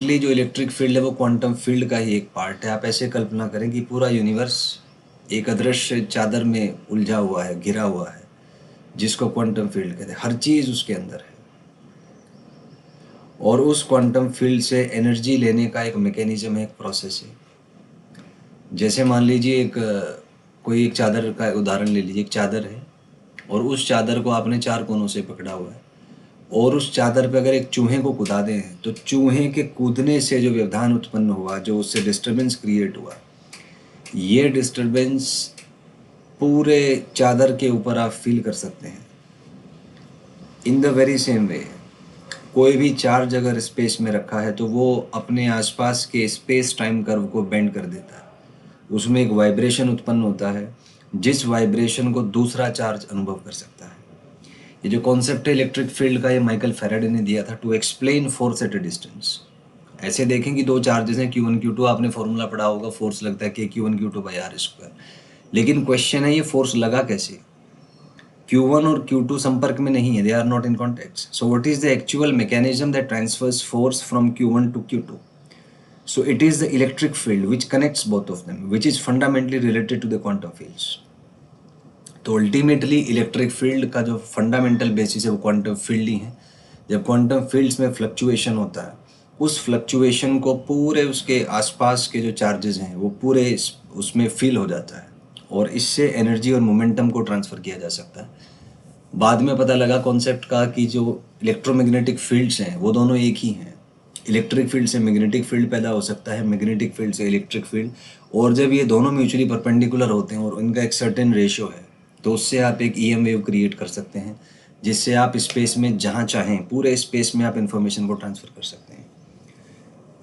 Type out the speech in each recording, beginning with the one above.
जो electric field है वो क्वांटम फील्ड का ही एक पार्ट है। आप ऐसे कल्पना करें कि पूरा यूनिवर्स एक अदृश्य चादर में उलझा हुआ है, घिरा हुआ है, जिसको क्वांटम फील्ड कहते हैं। हर चीज़ उसके अंदर है और उस क्वांटम फील्ड से एनर्जी लेने का एक मैकेनिज्म है, एक प्रोसेस है। जैसे मान लीजिए कोई एक चादर का उदाहरण ले लीजिए। एक चादर है और उस चादर को आपने चार कोनों से पकड़ा हुआ है और उस चादर पे अगर एक चूहे को कूदा दें तो चूहे के कूदने से जो व्यवधान उत्पन्न हुआ, जो उससे डिस्टरबेंस क्रिएट हुआ, ये डिस्टरबेंस पूरे चादर के ऊपर आप फील कर सकते हैं। In the very same way कोई भी चार्ज अगर स्पेस में रखा है तो वो अपने आसपास के स्पेस टाइम कर्व को बेंड कर देता है। उसमें एक वाइब्रेशन उत्पन्न होता है जिस वाइब्रेशन को दूसरा चार्ज अनुभव कर सकता है। ये जो कॉन्सेप्ट है इलेक्ट्रिक फील्ड का, ये माइकल फैराडे ने दिया था to explain force at a distance. ऐसे देखें कि दो चार्जेस हैं Q1 Q2, आपने फॉर्मूला पढ़ा होगा, फोर्स लगता है Q1 Q2/r²। लेकिन क्वेश्चन है ये फोर्स लगा कैसे? Q1 और Q2 संपर्क में नहीं है, they are not in contact. So what is the actual mechanism that transfers force from Q1 to Q2? So it is the electric field which connects both of them, which is fundamentally related to the quantum fields. तो ultimately electric field का जो fundamental basis है वो quantum field ही है। जब quantum fields में fluctuation होता है, उस फ्लक्चुएशन को पूरे उसके आसपास के जो चार्जेस हैं वो पूरे उसमें फील हो जाता है और इससे एनर्जी और मोमेंटम को ट्रांसफ़र किया जा सकता है। बाद में पता लगा कॉन्सेप्ट का कि जो इलेक्ट्रोमैग्नेटिक फील्ड्स हैं वो दोनों एक ही हैं। इलेक्ट्रिक फील्ड से मैग्नेटिक फील्ड पैदा हो सकता है, मैग्नेटिक फील्ड से इलेक्ट्रिक फील्ड। और जब ये दोनों म्यूचुअली परपेंडिकुलर होते हैं और इनका एक सर्टेन रेशियो है तो उससे आप एक EM वेव क्रिएट कर सकते हैं, जिससे आप स्पेस में जहाँ चाहें पूरे स्पेस में आप इन्फॉर्मेशन को ट्रांसफ़र कर सकते हैं।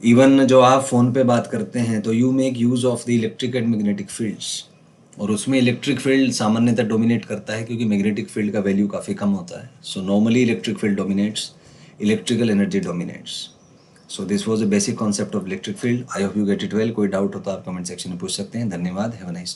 इवन जो आप फ़ोन पे बात करते हैं तो you make use of the electric and magnetic fields, और उसमें इलेक्ट्रिक फील्ड सामान्यतः डोमिनेट करता है क्योंकि मैग्नेटिक फील्ड का वैल्यू काफ़ी कम होता है। So normally electric field dominates, electrical energy dominates. So this was the basic concept of electric field. I hope you get it well. कोई डाउट हो तो आप कमेंट सेक्शन में पूछ सकते हैं। धन्यवाद। Have a nice